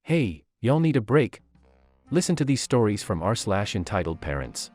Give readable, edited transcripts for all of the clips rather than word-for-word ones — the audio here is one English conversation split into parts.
Hey, y'all need a break? Listen to these stories from r/entitled parents.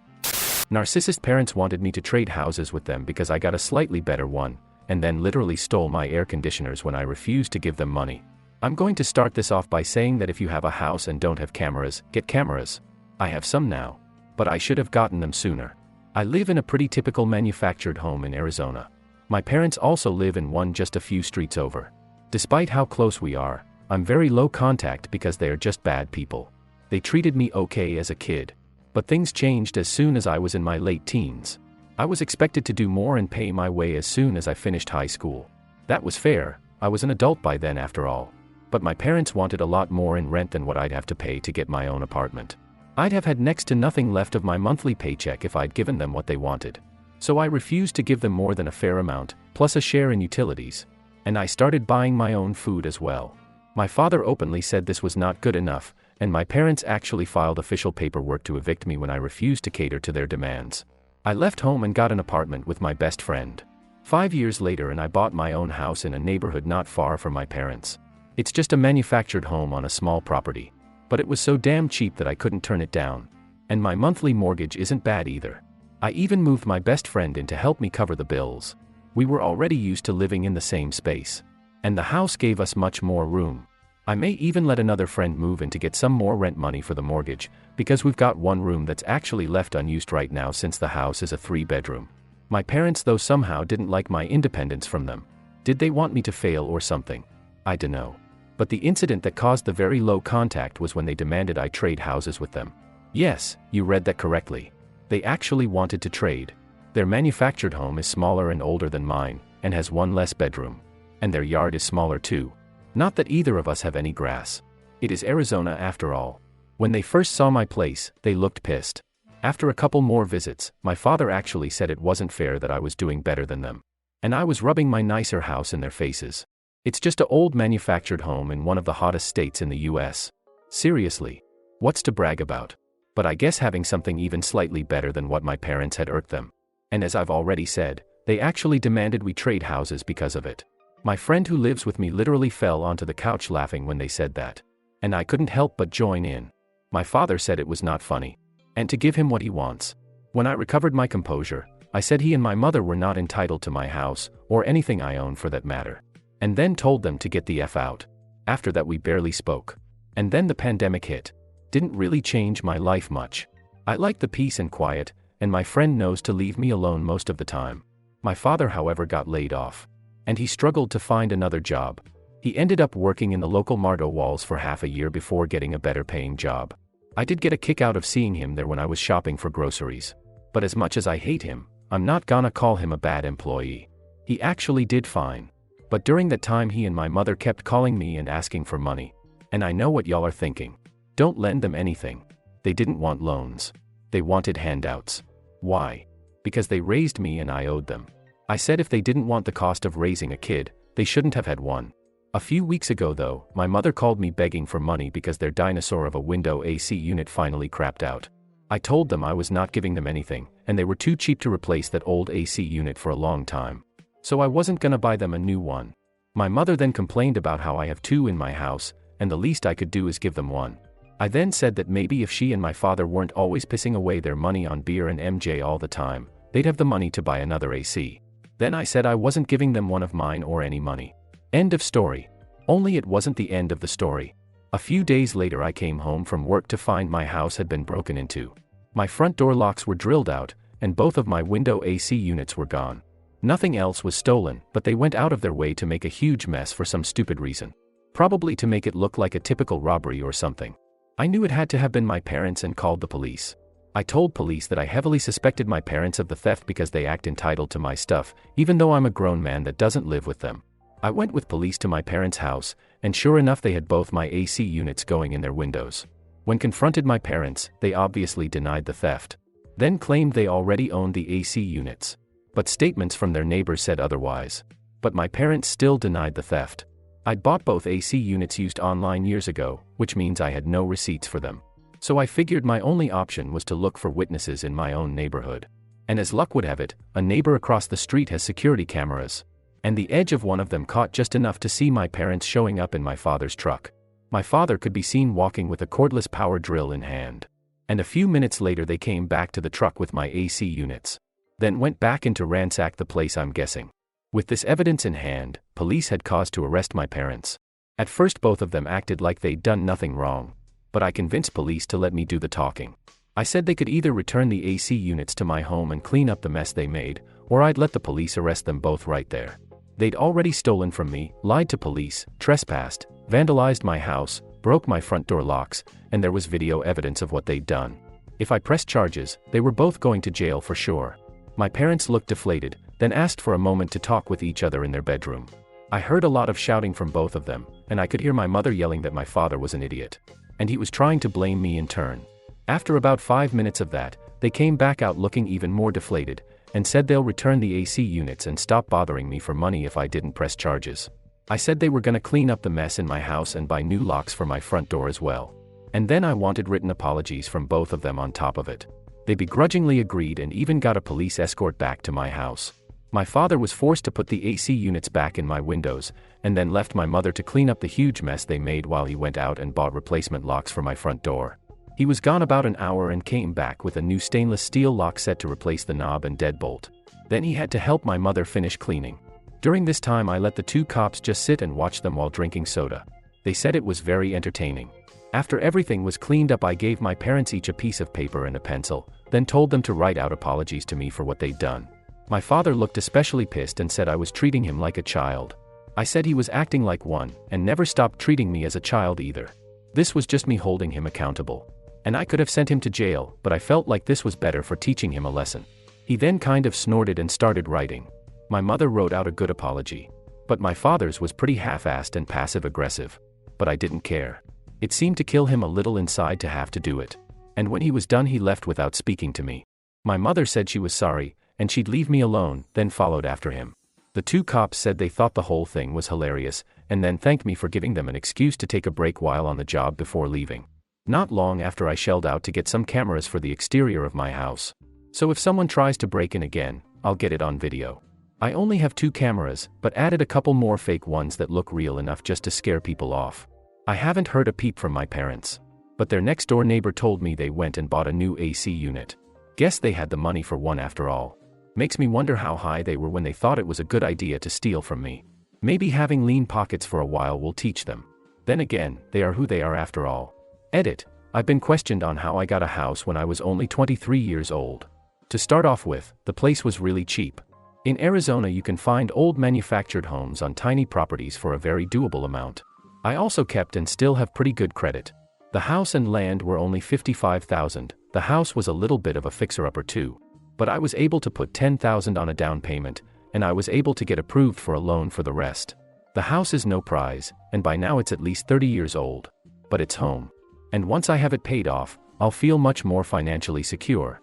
Narcissist parents wanted me to trade houses with them because I got a slightly better one, and then literally stole my air conditioners when I refused to give them money. I'm going to start this off by saying that if you have a house and don't have cameras, get cameras. I have some now, but I should have gotten them sooner. I live in a pretty typical manufactured home in Arizona. My parents also live in one just a few streets over. Despite how close we are, I'm very low contact because they are just bad people. They treated me okay as a kid. But things changed as soon as I was in my late teens. I was expected to do more and pay my way as soon as I finished high school. That was fair, I was an adult by then after all. But my parents wanted a lot more in rent than what I'd have to pay to get my own apartment. I'd have had next to nothing left of my monthly paycheck if I'd given them what they wanted. So I refused to give them more than a fair amount, plus a share in utilities. And I started buying my own food as well. My father openly said this was not good enough, and my parents actually filed official paperwork to evict me when I refused to cater to their demands. I left home and got an apartment with my best friend. 5 years later and I bought my own house in a neighborhood not far from my parents. It's just a manufactured home on a small property. But it was so damn cheap that I couldn't turn it down. And my monthly mortgage isn't bad either. I even moved my best friend in to help me cover the bills. We were already used to living in the same space. And the house gave us much more room. I may even let another friend move in to get some more rent money for the mortgage, because we've got one room that's actually left unused right now since the house is a 3-bedroom. My parents though somehow didn't like my independence from them. Did they want me to fail or something? I dunno. But the incident that caused the very low contact was when they demanded I trade houses with them. Yes, you read that correctly. They actually wanted to trade. Their manufactured home is smaller and older than mine, and has one less bedroom. And their yard is smaller too. Not that either of us have any grass. It is Arizona after all. When they first saw my place, they looked pissed. After a couple more visits, my father actually said it wasn't fair that I was doing better than them. And I was rubbing my nicer house in their faces. It's just an old manufactured home in one of the hottest states in the US. Seriously. What's to brag about? But I guess having something even slightly better than what my parents had irked them. And as I've already said, they actually demanded we trade houses because of it. My friend who lives with me literally fell onto the couch laughing when they said that. And I couldn't help but join in. My father said it was not funny. And to give him what he wants. When I recovered my composure, I said he and my mother were not entitled to my house, or anything I own for that matter. And then told them to get the F out. After that we barely spoke. And then the pandemic hit. Didn't really change my life much. I like the peace and quiet, and my friend knows to leave me alone most of the time. My father however got laid off. And he struggled to find another job. He ended up working in the local Mardo Walls for half a year before getting a better paying job. I did get a kick out of seeing him there when I was shopping for groceries. But as much as I hate him, I'm not gonna call him a bad employee. He actually did fine. But during that time he and my mother kept calling me and asking for money. And I know what y'all are thinking. Don't lend them anything. They didn't want loans. They wanted handouts. Why? Because they raised me and I owed them. I said if they didn't want the cost of raising a kid, they shouldn't have had one. A few weeks ago though, my mother called me begging for money because their dinosaur of a window AC unit finally crapped out. I told them I was not giving them anything, and they were too cheap to replace that old AC unit for a long time. So I wasn't gonna buy them a new one. My mother then complained about how I have 2 in my house, and the least I could do is give them one. I then said that maybe if she and my father weren't always pissing away their money on beer and MJ all the time, they'd have the money to buy another AC. Then I said I wasn't giving them one of mine or any money. End of story. Only it wasn't the end of the story. A few days later I came home from work to find my house had been broken into. My front door locks were drilled out, and both of my window AC units were gone. Nothing else was stolen, but they went out of their way to make a huge mess for some stupid reason. Probably to make it look like a typical robbery or something. I knew it had to have been my parents and called the police. I told police that I heavily suspected my parents of the theft because they act entitled to my stuff, even though I'm a grown man that doesn't live with them. I went with police to my parents' house, and sure enough they had both my AC units going in their windows. When confronted my parents, they obviously denied the theft. Then claimed they already owned the AC units. But statements from their neighbors said otherwise. But my parents still denied the theft. I'd bought both AC units used online years ago, which means I had no receipts for them. So I figured my only option was to look for witnesses in my own neighborhood. And as luck would have it, a neighbor across the street has security cameras. And the edge of one of them caught just enough to see my parents showing up in my father's truck. My father could be seen walking with a cordless power drill in hand. And a few minutes later they came back to the truck with my AC units. Then went back in to ransack the place, I'm guessing. With this evidence in hand, police had cause to arrest my parents. At first both of them acted like they'd done nothing wrong. But I convinced police to let me do the talking. I said they could either return the AC units to my home and clean up the mess they made, or I'd let the police arrest them both right there. They'd already stolen from me, lied to police, trespassed, vandalized my house, broke my front door locks, and there was video evidence of what they'd done. If I pressed charges, they were both going to jail for sure. My parents looked deflated, then asked for a moment to talk with each other in their bedroom. I heard a lot of shouting from both of them, and I could hear my mother yelling that my father was an idiot. And he was trying to blame me in turn. After about 5 minutes of that, they came back out looking even more deflated, and said they'll return the AC units and stop bothering me for money if I didn't press charges. I said they were gonna clean up the mess in my house and buy new locks for my front door as well. And then I wanted written apologies from both of them on top of it. They begrudgingly agreed and even got a police escort back to my house. My father was forced to put the AC units back in my windows, and then left my mother to clean up the huge mess they made while he went out and bought replacement locks for my front door. He was gone about an hour and came back with a new stainless steel lock set to replace the knob and deadbolt. Then he had to help my mother finish cleaning. During this time I let the two cops just sit and watch them while drinking soda. They said it was very entertaining. After everything was cleaned up I gave my parents each a piece of paper and a pencil, then told them to write out apologies to me for what they'd done. My father looked especially pissed and said I was treating him like a child. I said he was acting like one, and never stopped treating me as a child either. This was just me holding him accountable. And I could have sent him to jail, but I felt like this was better for teaching him a lesson. He then kind of snorted and started writing. My mother wrote out a good apology. But my father's was pretty half-assed and passive-aggressive. But I didn't care. It seemed to kill him a little inside to have to do it. And when he was done he left without speaking to me. My mother said she was sorry, and she'd leave me alone, then followed after him. The two cops said they thought the whole thing was hilarious, and then thanked me for giving them an excuse to take a break while on the job before leaving. Not long after I shelled out to get some cameras for the exterior of my house. So if someone tries to break in again, I'll get it on video. I only have 2 cameras, but added a couple more fake ones that look real enough just to scare people off. I haven't heard a peep from my parents. But their next door neighbor told me they went and bought a new AC unit. Guess they had the money for one after all. Makes me wonder how high they were when they thought it was a good idea to steal from me. Maybe having lean pockets for a while will teach them. Then again, they are who they are after all. Edit. I've been questioned on how I got a house when I was only 23 years old. To start off with, the place was really cheap. In Arizona you can find old manufactured homes on tiny properties for a very doable amount. I also kept and still have pretty good credit. The house and land were only $55,000. The house was a little bit of a fixer-upper too. But I was able to put $10,000 on a down payment, and I was able to get approved for a loan for the rest. The house is no prize, and by now it's at least 30 years old. But it's home. And once I have it paid off, I'll feel much more financially secure.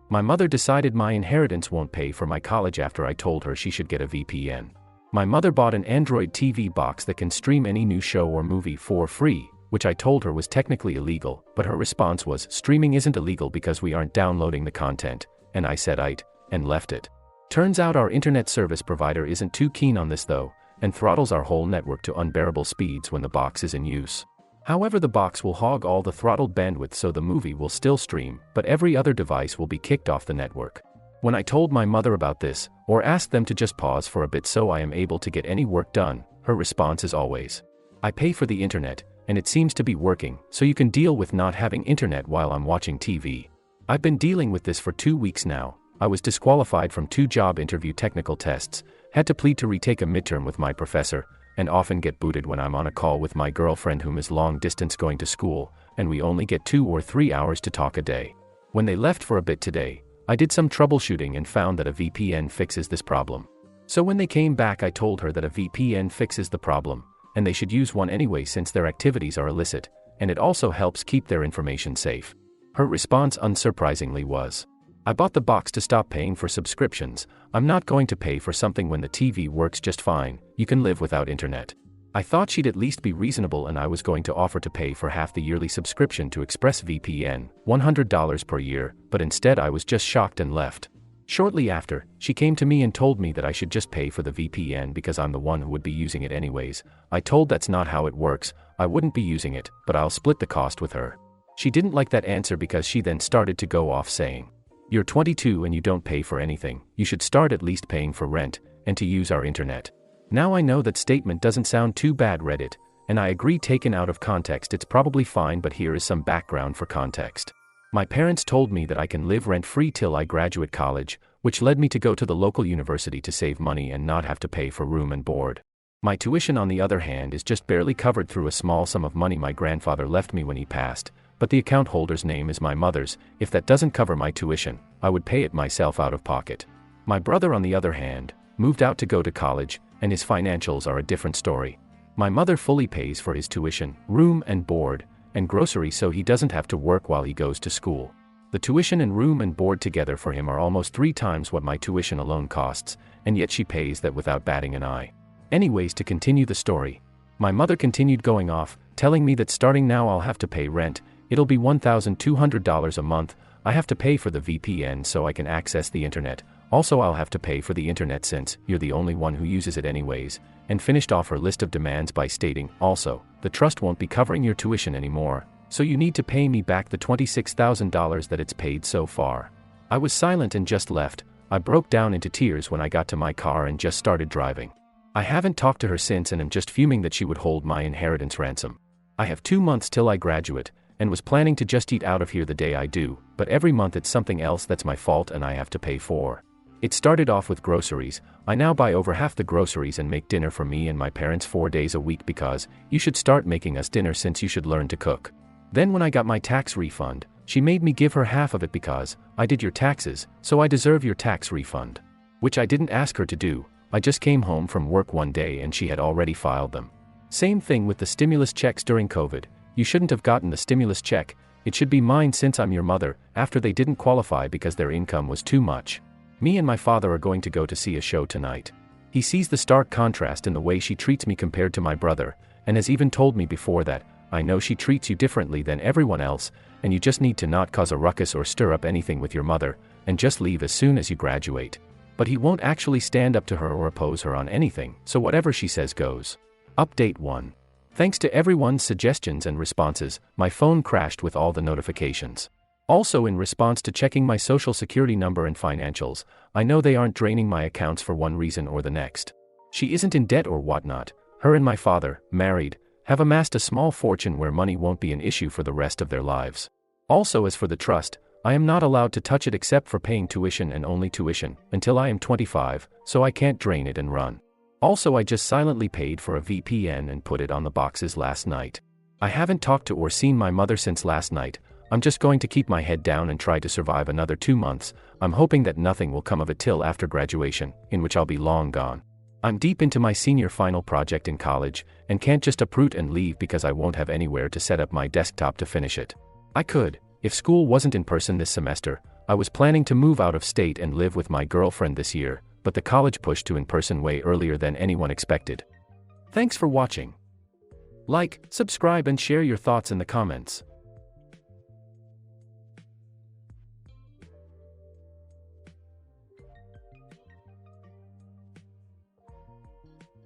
My mother decided my inheritance won't pay for my college after I told her she should get a VPN. My mother bought an Android TV box that can stream any new show or movie for free, which I told her was technically illegal, but her response was, streaming isn't illegal because we aren't downloading the content, and I said aight, and left it. Turns out our internet service provider isn't too keen on this though, and throttles our whole network to unbearable speeds when the box is in use. However, the box will hog all the throttled bandwidth so the movie will still stream, but every other device will be kicked off the network. When I told my mother about this, or asked them to just pause for a bit so I am able to get any work done, her response is always, I pay for the internet, and it seems to be working, so you can deal with not having internet while I'm watching TV. I've been dealing with this for 2 weeks now. I was disqualified from 2 job interview technical tests, had to plead to retake a midterm with my professor, and often get booted when I'm on a call with my girlfriend whom is long distance going to school, and we only get 2 or 3 hours to talk a day. When they left for a bit today, I did some troubleshooting and found that a VPN fixes this problem. So when they came back I told her that a VPN fixes the problem, and they should use one anyway since their activities are illicit, and it also helps keep their information safe. Her response unsurprisingly was, I bought the box to stop paying for subscriptions. I'm not going to pay for something when the TV works just fine. You can live without internet. I thought she'd at least be reasonable and I was going to offer to pay for half the yearly subscription to ExpressVPN, $100 per year, but instead I was just shocked and left. Shortly after, she came to me and told me that I should just pay for the VPN because I'm the one who would be using it anyways. I told that's not how it works. I wouldn't be using it, but I'll split the cost with her. She didn't like that answer because she then started to go off saying, "You're 22 and you don't pay for anything, you should start at least paying for rent, and to use our internet." Now I know that statement doesn't sound too bad, Reddit, and I agree taken out of context it's probably fine, but here is some background for context. My parents told me that I can live rent-free till I graduate college, which led me to go to the local university to save money and not have to pay for room and board. My tuition, on the other hand, is just barely covered through a small sum of money my grandfather left me when he passed, but the account holder's name is my mother's. If that doesn't cover my tuition, I would pay it myself out of pocket. My brother, on the other hand, moved out to go to college, and his financials are a different story. My mother fully pays for his tuition, room and board, and groceries, so he doesn't have to work while he goes to school. The tuition and room and board together for him are almost 3 times what my tuition alone costs, and yet she pays that without batting an eye. Anyways, to continue the story, my mother continued going off, telling me that starting now I'll have to pay rent, it'll be $1,200 a month, I have to pay for the VPN so I can access the internet, also I'll have to pay for the internet since you're the only one who uses it anyways, and finished off her list of demands by stating, also, the trust won't be covering your tuition anymore, so you need to pay me back the $26,000 that it's paid so far. I was silent and just left. I broke down into tears when I got to my car and just started driving. I haven't talked to her since and am just fuming that she would hold my inheritance ransom. I have 2 months till I graduate, and was planning to just eat out of here the day I do, but every month it's something else that's my fault and I have to pay for. It started off with groceries. I now buy over half the groceries and make dinner for me and my parents 4 days a week because you should start making us dinner since you should learn to cook. Then when I got my tax refund, she made me give her half of it because I did your taxes, so I deserve your tax refund. Which I didn't ask her to do. I just came home from work one day and she had already filed them. Same thing with the stimulus checks during COVID. You shouldn't have gotten the stimulus check, it should be mine since I'm your mother, after they didn't qualify because their income was too much. Me and my father are going to go to see a show tonight. He sees the stark contrast in the way she treats me compared to my brother, and has even told me before that, I know she treats you differently than everyone else, and you just need to not cause a ruckus or stir up anything with your mother, and just leave as soon as you graduate. But he won't actually stand up to her or oppose her on anything, so whatever she says goes. Update 1. Thanks to everyone's suggestions and responses, my phone crashed with all the notifications. Also, in response to checking my social security number and financials, I know they aren't draining my accounts for one reason or the next. She isn't in debt or whatnot. Her and my father, married, have amassed a small fortune where money won't be an issue for the rest of their lives. Also, as for the trust, I am not allowed to touch it except for paying tuition and only tuition, until I am 25, so I can't drain it and run. Also, I just silently paid for a VPN and put it on the boxes last night. I haven't talked to or seen my mother since last night. I'm just going to keep my head down and try to survive another 2 months. I'm hoping that nothing will come of it till after graduation, in which I'll be long gone. I'm deep into my senior final project in college, and can't just uproot and leave because I won't have anywhere to set up my desktop to finish it. I could, if school wasn't in person this semester. I was planning to move out of state and live with my girlfriend this year, but the college pushed to in-person way earlier than anyone expected. Thanks for watching. Like, subscribe and share your thoughts in the comments.